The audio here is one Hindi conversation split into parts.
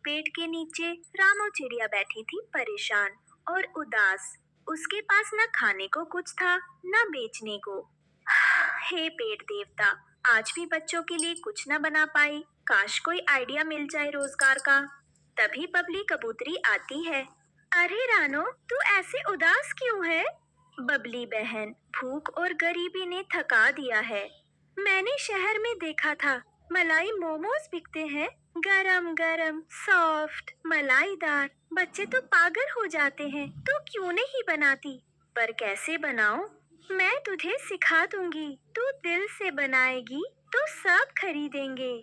पेड़ के नीचे रामो चिड़िया बैठी थी परेशान और उदास। उसके पास न खाने को कुछ था न बेचने को। हे पेड़ देवता, आज भी बच्चों के लिए कुछ न बना पाई। काश कोई आइडिया मिल जाए रोजगार का। तभी बबली कबूतरी आती है। अरे रानो, तू ऐसे उदास क्यों है? बबली बहन, भूख और गरीबी ने थका दिया है। मैंने शहर में देखा था, मलाई मोमोज बिकते हैं, गरम गरम सॉफ्ट मलाईदार। बच्चे तो पागल हो जाते हैं। तो क्यों नहीं बनाती? पर कैसे बनाऊं? मैं तुझे सिखा दूंगी। तू दिल से बनाएगी तो सब खरीदेंगे।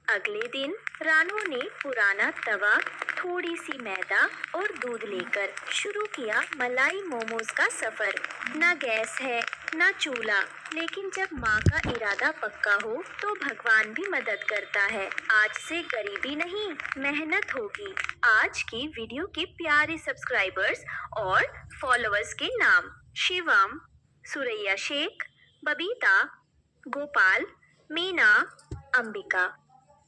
अगले दिन रानू ने पुराना तवा, थोड़ी सी मैदा और दूध लेकर शुरू किया मलाई मोमोज का सफर। न गैस है न चूल्हा, लेकिन जब माँ का इरादा पक्का हो तो भगवान भी मदद करता है। आज से गरीबी नहीं, मेहनत होगी। आज की वीडियो के प्यारे सब्सक्राइबर्स और फॉलोअर्स के नाम: शिवम, सुरैया शेख, बबीता, गोपाल, मीना, अंबिका,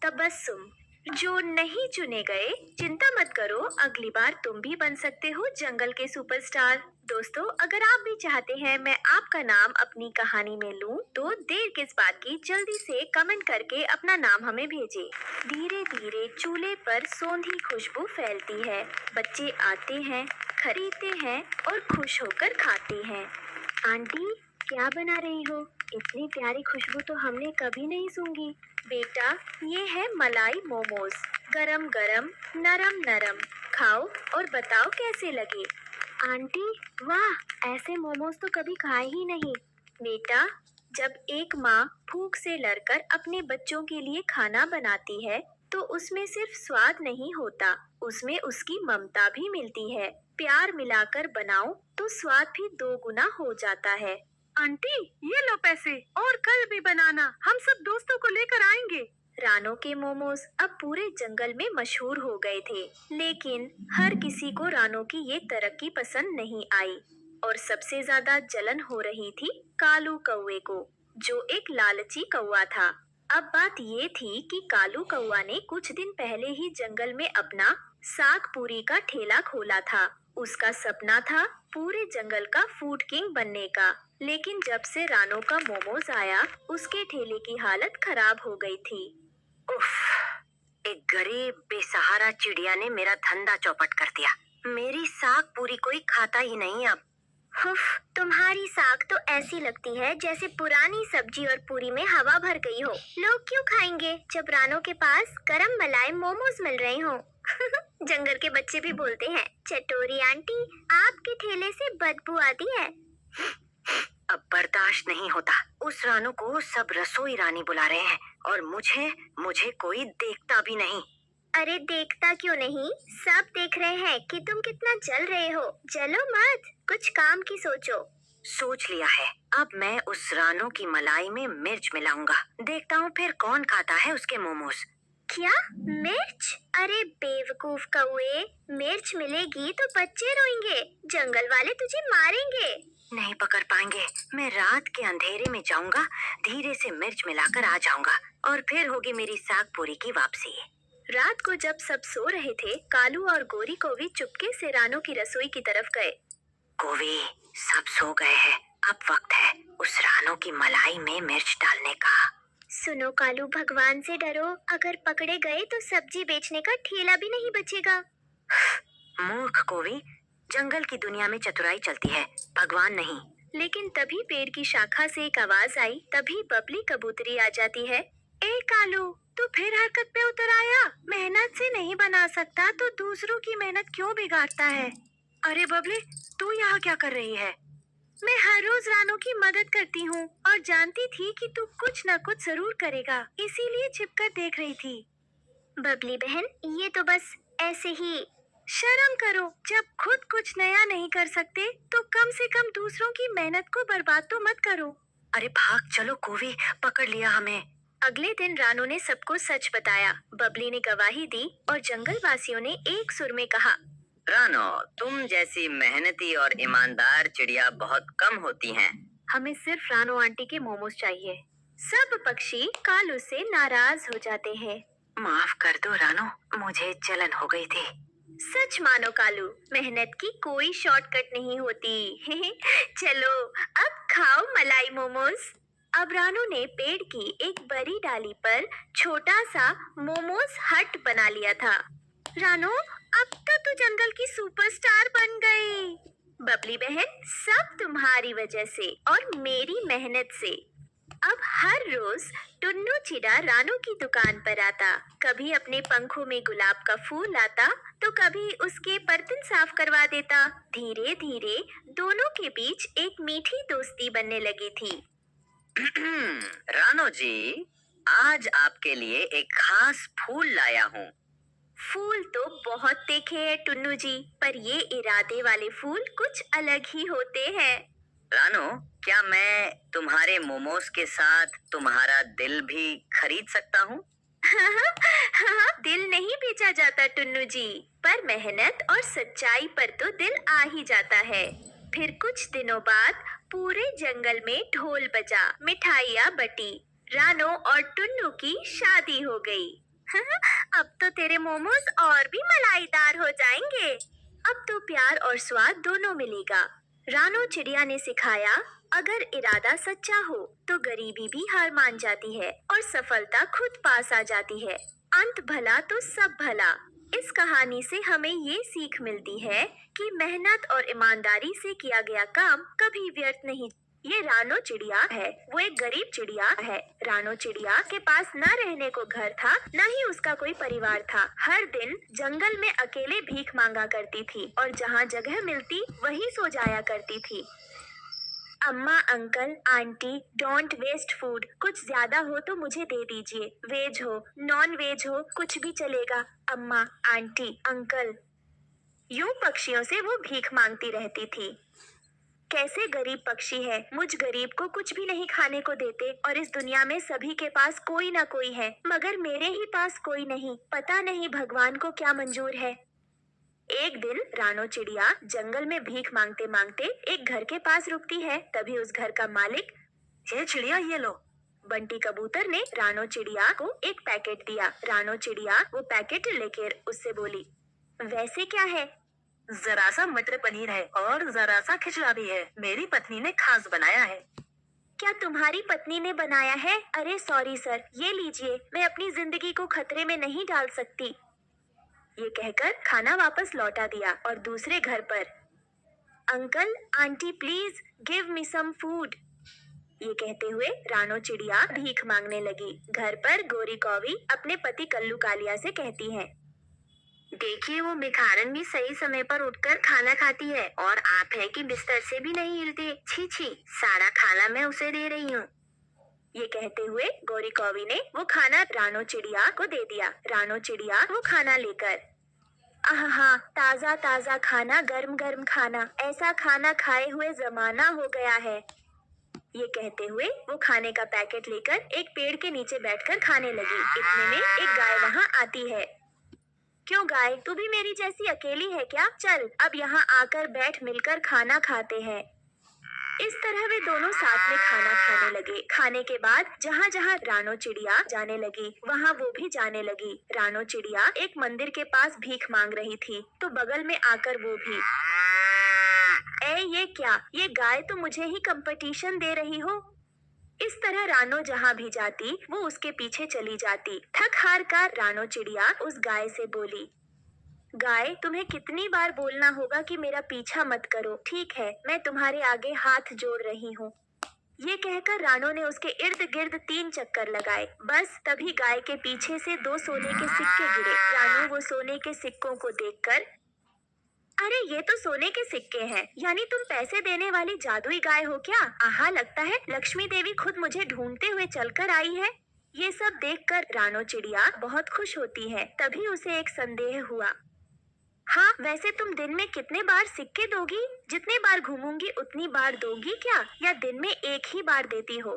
तबस्सुम। जो नहीं चुने गए, चिंता मत करो, अगली बार तुम भी बन सकते हो जंगल के सुपरस्टार। दोस्तों, अगर आप भी चाहते हैं मैं आपका नाम अपनी कहानी में लूं, तो देर किस बात की, जल्दी से कमेंट करके अपना नाम हमें भेजें। धीरे धीरे चूल्हे पर सौंधी खुशबू फैलती है। बच्चे आते हैं, खरीदते हैं और खुश होकर खाते हैं। आंटी, क्या बना रही हो? इतनी प्यारी खुशबू तो हमने कभी नहीं सूंघी। बेटा, ये है मलाई मोमोज, गरम गरम, नरम नरम। खाओ और बताओ कैसे लगे। आंटी, वाह, ऐसे मोमोज तो कभी खाए ही नहीं। बेटा, जब एक माँ भूख से लड़कर अपने बच्चों के लिए खाना बनाती है, तो उसमें सिर्फ स्वाद नहीं होता, उसमें उसकी ममता भी मिलती है। प्यार मिलाकर बनाओ तो स्वाद भी 2 गुना हो जाता है। आंटी, ये लो पैसे, और कल भी बनाना, हम सब दोस्तों को लेकर आएंगे। रानो के मोमोज अब पूरे जंगल में मशहूर हो गए थे, लेकिन हर किसी को रानो की ये तरक्की पसंद नहीं आई और सबसे ज्यादा जलन हो रही थी कालू कौवे को, जो एक लालची कौवा था। अब बात ये थी कि कालू कौवा ने कुछ दिन पहले ही जंगल में अपना साग पूरी का ठेला खोला था। उसका सपना था पूरे जंगल का फूड किंग बनने का, लेकिन जब से रानो का मोमोज आया, उसके ठेले की हालत खराब हो गई थी। उफ, एक गरीब बेसहारा चिड़िया ने मेरा धंधा चौपट कर दिया। मेरी साग पूरी कोई खाता ही नहीं अब। उफ, तुम्हारी साग तो ऐसी लगती है जैसे पुरानी सब्जी और पूरी में हवा भर गई हो। लोग क्यों खाएंगे जब रानो के पास गरम मलाई मोमोज मिल रहे हो? जंगल के बच्चे भी बोलते हैं, चटोरी आंटी, आपके ठेले से बदबू आती है। अब बर्दाश्त नहीं होता। उस रानो को सब रसोई रानी बुला रहे हैं और मुझे कोई देखता भी नहीं। अरे देखता क्यों नहीं, सब देख रहे हैं कि तुम कितना जल रहे हो। जलो मत, कुछ काम की सोचो। सोच लिया है, अब मैं उस रानो की मलाई में मिर्च मिलाऊंगा। देखता हूँ फिर कौन खाता है उसके मोमोज। क्या? मिर्च? अरे बेवकूफ कौवे, मिर्च मिलेगी तो बच्चे रोएंगे, जंगल वाले तुझे मारेंगे। नहीं पकड़ पाएंगे। मैं रात के अंधेरे में जाऊंगा, धीरे से मिर्च मिलाकर आ जाऊंगा और फिर होगी मेरी साग पूरी की वापसी। रात को जब सब सो रहे थे, कालू और गोरी कौवी चुपके से रानो की रसोई की तरफ गए। कौवी, सब सो गए हैं, अब वक्त है उस रानो की मलाई में मिर्च डालने का। सुनो कालू, भगवान से डरो, अगर पकड़े गए तो सब्जी बेचने का ठेला भी नहीं बचेगा। मूर्ख कौवी, जंगल की दुनिया में चतुराई चलती है, भगवान नहीं। लेकिन तभी पेड़ की शाखा से एक आवाज आई। तभी बबली कबूतरी आ जाती है। ए कालू, तू फिर हरकत पे उतर आया? मेहनत से नहीं बना सकता तो दूसरों की मेहनत क्यों बिगाड़ता है? अरे बबली, तू यहाँ क्या कर रही है? मैं हर रोज रानो की मदद करती हूँ और जानती थी कि तू कुछ न कुछ जरूर करेगा, इसीलिए छिपकर देख रही थी। बबली बहन, ये तो बस ऐसे ही। शर्म करो, जब खुद कुछ नया नहीं कर सकते तो कम से कम दूसरों की मेहनत को बर्बाद तो मत करो। अरे भाग चलो कौवी, पकड़ लिया हमें। अगले दिन रानो ने सबको सच बताया। बबली ने गवाही दी और जंगल वासियों ने एक सुर में कहा, रानो, तुम जैसी मेहनती और ईमानदार चिड़िया बहुत कम होती हैं। हमें सिर्फ रानो आंटी के मोमोज चाहिए। सब पक्षी कालू से नाराज हो जाते हैं। माफ कर दो रानो, मुझे जलन हो गई थी। सच मानो कालू, मेहनत की कोई शॉर्टकट नहीं होती। चलो, अब खाओ मलाई मोमोज। अब रानू ने पेड़ की एक बड़ी डाली पर छोटा सा मोमोज हट बना लिया था। रानू, अब तो तू जंगल की सुपरस्टार बन गई। बबली बहन, सब तुम्हारी वजह से और मेरी मेहनत से। अब हर रोज टुन्नू चिड़ा रानू की दुकान पर आता। कभी अपने पंखों में गुलाब का फूल लाता तो कभी उसके बर्तन साफ करवा देता। धीरे धीरे दोनों के बीच एक मीठी दोस्ती बनने लगी थी। रानो जी, आज आपके लिए एक खास फूल लाया हूँ। फूल तो बहुत देखे हैं टुन्नू जी, पर ये इरादे वाले फूल कुछ अलग ही होते हैं। रानो, क्या मैं तुम्हारे मोमोज के साथ तुम्हारा दिल भी खरीद सकता हूँ? हाँ, दिल नहीं बेचा जाता टुन्नू जी, पर मेहनत और सच्चाई पर तो दिल आ ही जाता है। फिर कुछ दिनों बाद पूरे जंगल में ढोल बजा, मिठाइयाँ बटी, रानो और टुन्नू की शादी हो गई। अब तो तेरे मोमोज और भी मलाईदार हो जाएंगे। अब तो प्यार और स्वाद दोनों मिलेगा। रानो चिड़िया ने सिखाया, अगर इरादा सच्चा हो तो गरीबी भी हार मान जाती है और सफलता खुद पास आ जाती है। अंत भला तो सब भला। इस कहानी से हमें ये सीख मिलती है कि मेहनत और ईमानदारी से किया गया काम कभी व्यर्थ नहीं। ये रानो चिड़िया है, वो एक गरीब चिड़िया है। रानो चिड़िया के पास न रहने को घर था, न ही उसका कोई परिवार था। हर दिन जंगल में अकेले भीख मांगा करती थी और जहाँ जगह मिलती वहीं सो जाया करती थी। अम्मा, uncle, aunty, don't waste food. कुछ ज्यादा हो तो मुझे दे दीजिए। वेज हो, नॉन वेज हो, कुछ भी चलेगा। अम्मा, आंटी, अंकल। यूं पक्षियों से वो भीख मांगती रहती थी। कैसे गरीब पक्षी है, मुझ गरीब को कुछ भी नहीं खाने को देते और इस दुनिया में सभी के पास कोई ना कोई है, मगर मेरे ही पास कोई नहीं। पता नहीं भगवान को क्या मंजूर है। एक दिन रानो चिड़िया जंगल में भीख मांगते मांगते एक घर के पास रुकती है। तभी उस घर का मालिक, ये चिड़िया ये लो। बंटी कबूतर ने रानो चिड़िया को एक पैकेट दिया। रानो चिड़िया वो पैकेट लेकर उससे बोली, वैसे क्या है? जरा सा मटर पनीर है और जरा सा खिचड़ा भी है। मेरी पत्नी ने खास बनाया है। क्या तुम्हारी पत्नी ने बनाया है? अरे सॉरी सर, ये लीजिए, मैं अपनी जिंदगी को खतरे में नहीं डाल सकती। ये कहकर खाना वापस लौटा दिया और दूसरे घर पर, uncle, aunty, please give me some food. ये कहते हुए रानो चिड़िया भीख मांगने लगी। घर पर गोरी कौवी अपने पति कल्लू कालिया से कहती है, देखिए वो भिखारन भी सही समय पर उठकर खाना खाती है और आप है कि बिस्तर से भी नहीं हिलते। छी छी, सारा खाना मैं उसे दे रही हूँ। ये कहते हुए गोरी कौवी ने वो खाना रानो चिड़िया को दे दिया। रानो चिड़िया वो खाना लेकर, आहा, ताजा ताजा खाना, गर्म गर्म खाना, ऐसा खाना खाए हुए जमाना हो गया है। ये कहते हुए वो खाने का पैकेट लेकर एक पेड़ के नीचे बैठकर खाने लगी। इतने में एक गाय वहाँ आती है। क्यों गाय, तू भी मेरी जैसी अकेली है क्या? चल अब यहाँ आकर बैठ, मिलकर खाना खाते हैं। इस तरह वे दोनों साथ में खाना खाने लगे। खाने के बाद जहाँ जहाँ रानो चिड़िया जाने लगी वहाँ वो भी जाने लगी। रानो चिड़िया एक मंदिर के पास भीख मांग रही थी तो बगल में आकर वो भी, ये क्या, ये गाय तो मुझे ही कंपटीशन दे रही हो। इस तरह रानो जहाँ भी जाती वो उसके पीछे चली जाती। थक हार कर रानो चिड़िया उस गाय से बोली, गाय, तुम्हें कितनी बार बोलना होगा कि मेरा पीछा मत करो। ठीक है, मैं तुम्हारे आगे हाथ जोड़ रही हूँ। ये कहकर रानो ने उसके इर्द गिर्द 3 चक्कर लगाए। बस तभी गाय के पीछे से 2 सोने के सिक्के गिरे। रानो वो सोने के सिक्कों को देखकर, अरे ये तो सोने के सिक्के हैं, यानी तुम पैसे देने वाली जादुई गाय हो क्या? आहा, लगता है लक्ष्मी देवी खुद मुझे ढूंढते हुए चलकर आई है। ये सब देखकर रानो चिड़िया बहुत खुश होती है। तभी उसे एक संदेह हुआ, हाँ, वैसे तुम दिन में कितने बार सिक्के दोगी? जितने बार घूमूंगी उतनी बार दोगी क्या, या दिन में एक ही बार देती हो?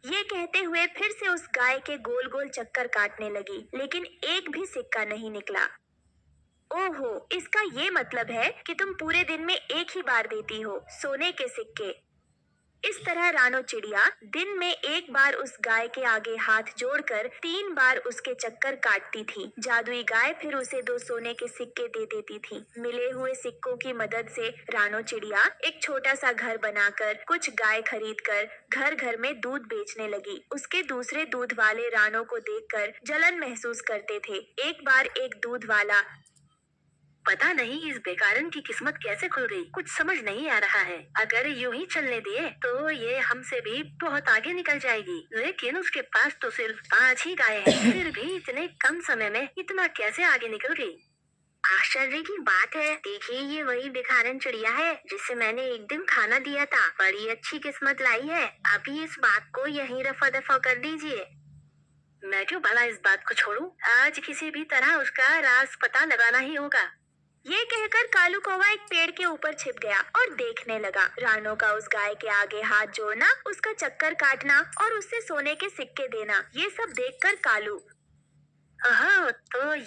ये कहते हुए फिर से उस गाय के गोल गोल चक्कर काटने लगी, लेकिन एक भी सिक्का नहीं निकला। ओहो, इसका ये मतलब है कि तुम पूरे दिन में एक ही बार देती हो सोने के सिक्के। इस तरह रानो चिड़िया दिन में एक बार उस गाय के आगे हाथ जोड़कर 3 बार उसके चक्कर काटती थी। जादुई गाय फिर उसे 2 सोने के सिक्के दे देती थी। मिले हुए सिक्कों की मदद से रानो चिड़िया एक छोटा सा घर बनाकर कुछ गाय खरीदकर घर घर में दूध बेचने लगी। उसके दूसरे दूध वाले रानो को देखकर जलन महसूस करते थे। एक बार एक दूध वाला, पता नहीं इस बेकारन की किस्मत कैसे खुल गई, कुछ समझ नहीं आ रहा है। अगर यूं ही चलने दिए तो ये हमसे भी बहुत आगे निकल जाएगी। लेकिन उसके पास तो सिर्फ 5 ही गाय हैं। फिर भी इतने कम समय में इतना कैसे आगे निकल गई? आश्चर्य की बात है। देखिए, ये वही भिखारन चिड़िया है जिसे मैंने एक दिन खाना दिया था। बड़ी अच्छी किस्मत लाई है। अभी इस बात को यहीं रफा दफा कर दीजिए। मैं क्यों भला इस बात को छोड़ूं? आज किसी भी तरह उसका राज पता लगाना ही होगा। ये कहकर कालू कौवा एक पेड़ के ऊपर छिप गया और देखने लगा। रानो का उस गाय के आगे हाथ जोड़ना, उसका चक्कर काटना और उससे सोने के सिक्के देना, ये सब देखकर कालू, हाँ, तो